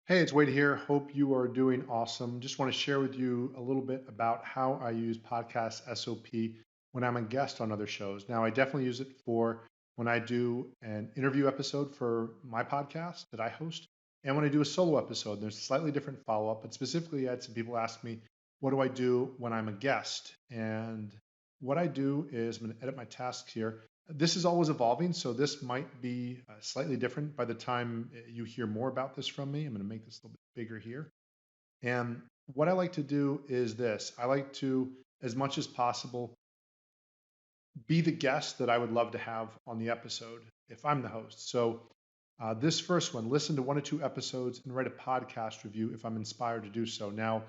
Hey, it's Wade here. Hope you are doing awesome. Just want to share with you a little bit about how I use podcast SOP when I'm a guest on other shows. Now, I definitely use it for when I do an interview episode for my podcast that I host, and when I do a solo episode. There's a slightly different follow up, but specifically, I had some people ask me, what do I do when I'm a guest? And what I do is I'm going to edit my tasks here. This is always evolving, so this might be slightly different by the time you hear more about this from me. I'm going to make this a little bit bigger here. And what I like to do is this: I like to, as much as possible, be the guest that I would love to have on the episode if I'm the host. So, this first one, listen to 1 or 2 episodes and write a podcast review if I'm inspired to do so. Now,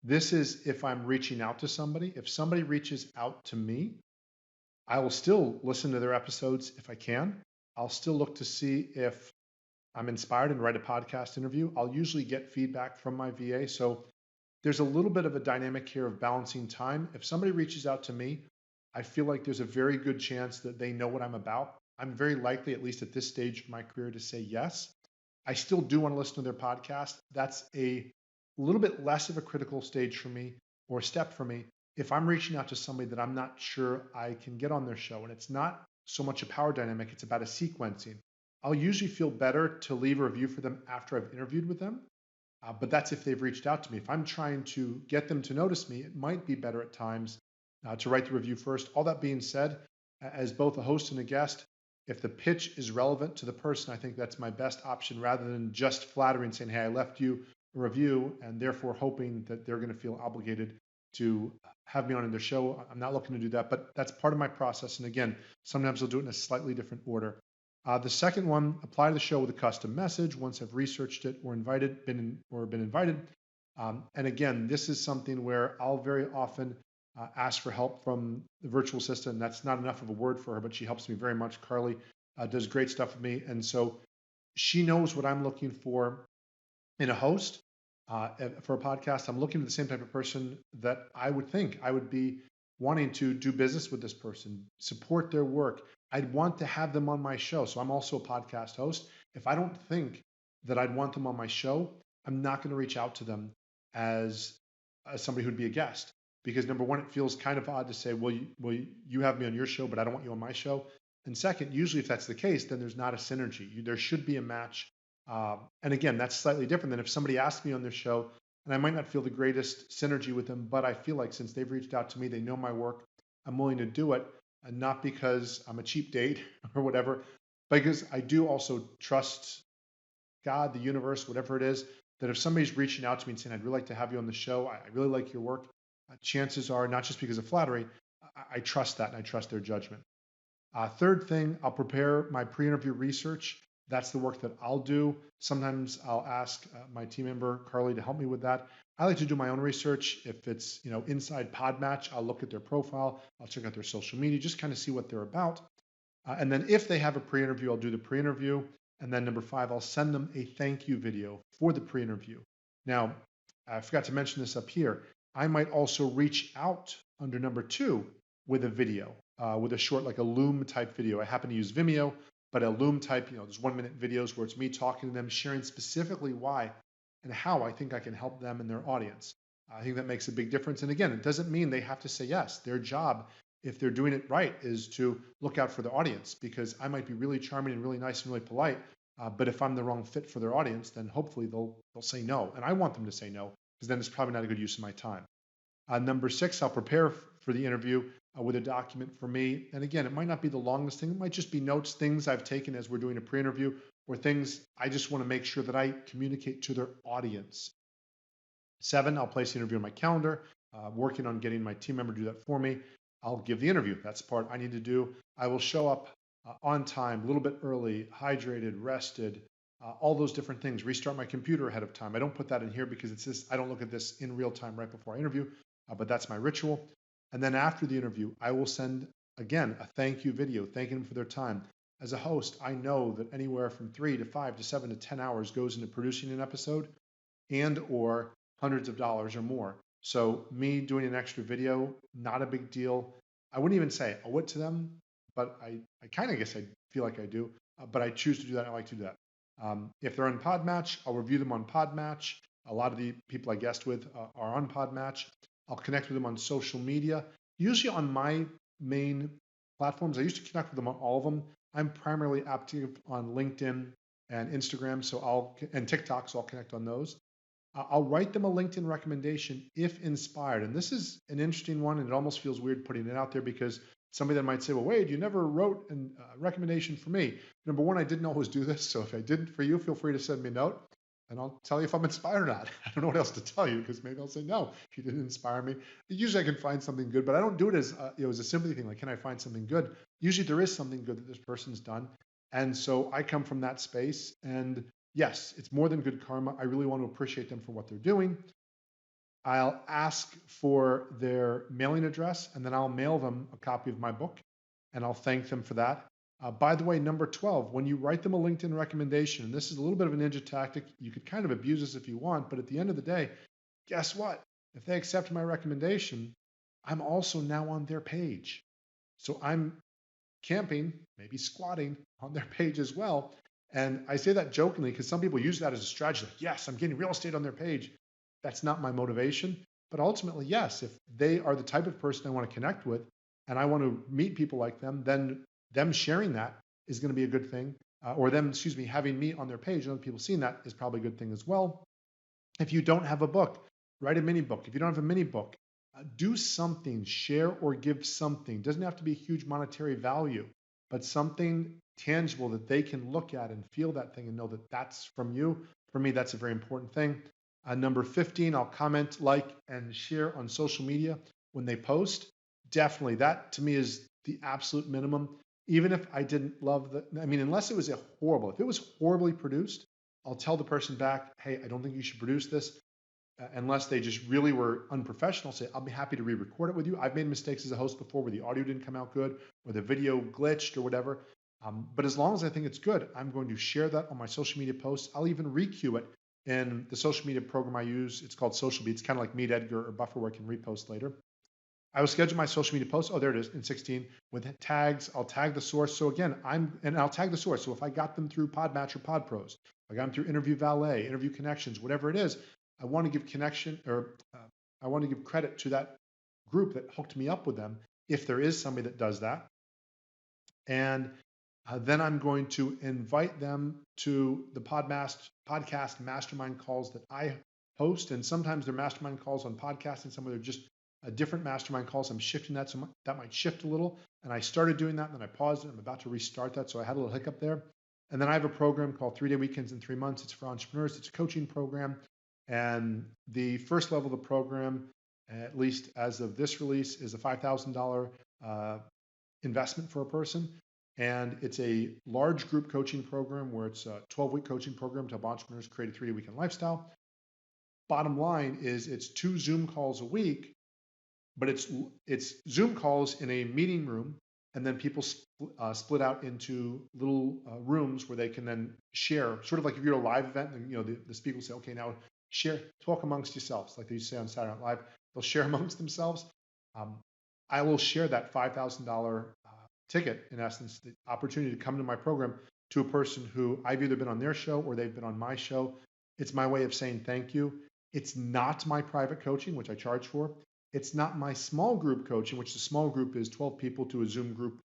this is if I'm reaching out to somebody. If somebody reaches out to me, I will still listen to their episodes if I can. I'll still look to see if I'm inspired and write a podcast interview. I'll usually get feedback from my VA. So there's a little bit of a dynamic here of balancing time. If somebody reaches out to me, I feel like there's a very good chance that they know what I'm about. I'm very likely, at least at this stage of my career, to say yes. I still do want to listen to their podcast. That's a little bit less of a critical stage for me or step for me if I'm reaching out to somebody that I'm not sure I can get on their show. And it's not so much a power dynamic, it's about a sequencing. I'll usually feel better to leave a review for them after I've interviewed with them, but that's if they've reached out to me. If I'm trying to get them to notice me, it might be better at times to write the review first. All that being said, as both a host and a guest, if the pitch is relevant to the person, I think that's my best option rather than just flattering saying, hey, I left you a review and therefore hoping that they're going to feel obligated to have me on in their show. I'm not looking to do that, but that's part of my process. And again, sometimes I'll do it in a slightly different order. The second one, apply to the show with a custom message once I've researched it or been invited. And again, this is something where I'll very often ask for help from the virtual assistant. That's not enough of a word for her, but she helps me very much. Carly does great stuff with me. And so she knows what I'm looking for in a host for a podcast. I'm looking for the same type of person that I would think I would be wanting to do business with this person, support their work. I'd want to have them on my show. So I'm also a podcast host. If I don't think that I'd want them on my show, I'm not going to reach out to them as, as somebody who'd be a guest. Because number one, it feels kind of odd to say, you have me on your show, but I don't want you on my show. And second, usually if that's the case, then there's not a synergy. There should be a match. And again, that's slightly different than if somebody asked me on their show and I might not feel the greatest synergy with them, but I feel like since they've reached out to me, they know my work, I'm willing to do it. And not because I'm a cheap date or whatever, but because I do also trust God, the universe, whatever it is, that if somebody's reaching out to me and saying, I'd really like to have you on the show, I really like your work, chances are, not just because of flattery, I trust that and I trust their judgment. Third thing, I'll prepare my pre-interview research. That's the work that I'll do. Sometimes I'll ask my team member Carly to help me with that. I like to do my own research. If it's inside Podmatch, I'll look at their profile. I'll check out their social media, just kind of see what they're about. And then if they have a pre-interview, I'll do the pre-interview. And then number five, I'll send them a thank you video for the pre-interview. Now, I forgot to mention this up here. I might also reach out under number two with a video, with a short, like a Loom type video. I happen to use Vimeo, but a Loom type, there's 1 minute videos where it's me talking to them, sharing specifically why and how I think I can help them and their audience. I think that makes a big difference. And again, it doesn't mean they have to say yes. Their job, if they're doing it right, is to look out for the audience because I might be really charming and really nice and really polite. But if I'm the wrong fit for their audience, then hopefully they'll say no. And I want them to say no because then it's probably not a good use of my time. Number six, I'll prepare for the interview with a document for me. And again, it might not be the longest thing. It might just be notes, things I've taken as we're doing a pre-interview, or things I just want to make sure that I communicate to their audience. Seven, I'll place the interview on my calendar, working on getting my team member to do that for me. I'll give the interview. That's the part I need to do. I will show up on time, a little bit early, hydrated, rested, all those different things. Restart my computer ahead of time. I don't put that in here because it's just, I don't look at this in real time right before I interview, but that's my ritual. And then after the interview, I will send, again, a thank you video, thanking them for their time. As a host, I know that anywhere from 3 to 5 to 7 to 10 hours goes into producing an episode and or hundreds of dollars or more. So me doing an extra video, not a big deal. I wouldn't even say I owe it to them, but I kind of guess I feel like I do. But I choose to do that. I like to do that. If they're on Podmatch, I'll review them on Podmatch. A lot of the people I guest with are on Podmatch. I'll connect with them on social media, usually on my main platforms. I used to connect with them on all of them. I'm primarily active on LinkedIn and Instagram, and TikTok, so I'll connect on those. I'll write them a LinkedIn recommendation if inspired. And this is an interesting one, and it almost feels weird putting it out there because somebody that might say, well, Wade, you never wrote a recommendation for me. Number one, I didn't always do this. So if I didn't for you, feel free to send me a note and I'll tell you if I'm inspired or not. I don't know what else to tell you because maybe I'll say, no, you didn't inspire me. Usually I can find something good, but I don't do it as, as a sympathy thing. Like, can I find something good? Usually there is something good that this person's done. And so I come from that space. And yes, it's more than good karma. I really want to appreciate them for what they're doing. I'll ask for their mailing address and then I'll mail them a copy of my book and I'll thank them for that. By the way, number 12, when you write them a LinkedIn recommendation, and this is a little bit of a ninja tactic, you could kind of abuse this if you want, but at the end of the day, guess what? If they accept my recommendation, I'm also now on their page. So I'm camping, maybe squatting on their page as well. And I say that jokingly because some people use that as a strategy. Like, yes, I'm getting real estate on their page. That's not my motivation. But ultimately, yes, if they are the type of person I want to connect with and I want to meet people like them, then them sharing that is going to be a good thing. Or them, excuse me, having me on their page and other people seeing that is probably a good thing as well. If you don't have a book, write a mini book. If you don't have a mini book, do something, share or give something. It doesn't have to be a huge monetary value, but something tangible that they can look at and feel that thing and know that that's from you. For me, that's a very important thing. Number 15, I'll comment, like, and share on social media when they post. Definitely, that to me is the absolute minimum. Even if I didn't love unless it was if it was horribly produced, I'll tell the person back, hey, I don't think you should produce this. Unless they just really were unprofessional, say, I'll be happy to re-record it with you. I've made mistakes as a host before where the audio didn't come out good or the video glitched or whatever. But as long as I think it's good, I'm going to share that on my social media posts. I'll even requeue it in the social media program I use. It's called Social Beats, kind of like Meet Edgar or Buffer where I can repost later. I will schedule my social media posts. Oh, there it is in 16 with tags. I'll tag the source. So again, I'll tag the source. So if I got them through Podmatch or PodPros, I got them through Interview Valet, Interview Connections, whatever it is, I want to give I want to give credit to that group that hooked me up with them if there is somebody that does that. And then I'm going to invite them to the podcast mastermind calls that I host. And sometimes they're mastermind calls on podcasting, some of them are just different mastermind calls. I'm shifting that, so that might shift a little. And I started doing that, and then I paused it. I'm about to restart that, so I had a little hiccup there. And then I have a program called 3-Day Weekends in 3 months. It's for entrepreneurs. It's a coaching program. And the first level of the program, at least as of this release, is a $5,000 investment for a person. And it's a large group coaching program where it's a 12-week coaching program to help entrepreneurs create a 3-day weekend lifestyle. Bottom line is it's 2 Zoom calls a week, but it's Zoom calls in a meeting room, and then people split out into little rooms where they can then share, sort of like if you're at a live event, and the speaker will say, okay, now talk amongst yourselves, like they used to say on Saturday Night Live. They'll share amongst themselves. I will share that $5,000 ticket, in essence, the opportunity to come to my program, to a person who I've either been on their show or they've been on my show. It's my way of saying thank you. It's not my private coaching, which I charge for. It's not my small group coaching, which the small group is 12 people to a Zoom group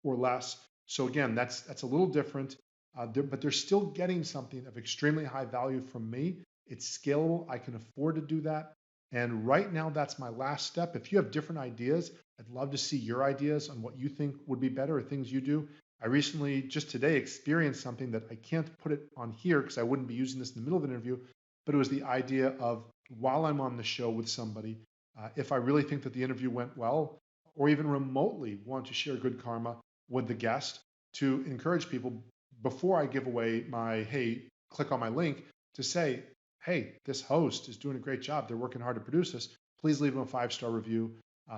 or less. So again, that's a little different, but they're still getting something of extremely high value from me. It's scalable. I can afford to do that. And right now, that's my last step. If you have different ideas, I'd love to see your ideas on what you think would be better or things you do. I recently, just today, experienced something that I can't put it on here because I wouldn't be using this in the middle of an interview, but it was the idea of, while I'm on the show with somebody, if I really think that the interview went well, or even remotely want to share good karma with the guest, to encourage people before I give away my, hey, click on my link, to say, hey, this host is doing a great job. They're working hard to produce this. Please leave them a 5-star review,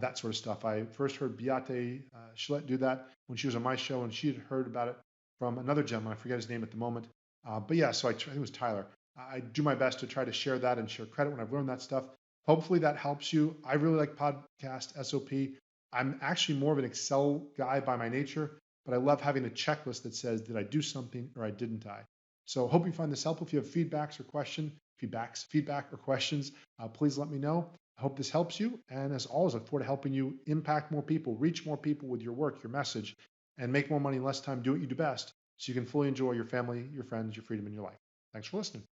that sort of stuff. I first heard Beate Schlett do that when she was on my show, and she had heard about it from another gentleman. I forget his name at the moment. But yeah, so I think it was Tyler. I do my best to try to share that and share credit when I've learned that stuff. Hopefully that helps you. I really like Podcast SOP. I'm actually more of an Excel guy by my nature, but I love having a checklist that says, did I do something or didn't I? So hope you find this helpful. If you have feedback or questions, please let me know. I hope this helps you. And as always, I look forward to helping you impact more people, reach more people with your work, your message, and make more money in less time. Do what you do best so you can fully enjoy your family, your friends, your freedom, and your life. Thanks for listening.